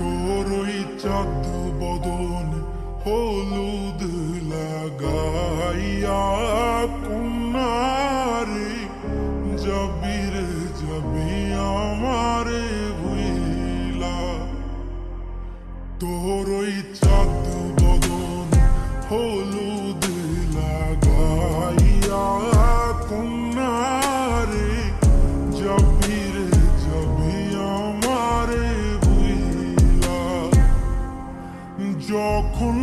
তোর ওই চাঁদ বদন হলুদ লাগাইয়া কুমারে যাবি রে যাবি আমারে ভুইলা। তোর ওই চাঁদ বদন হলুদ লাগাইয়া কুমারে যাবি রে যাবি আমারে ভুইলা। যখন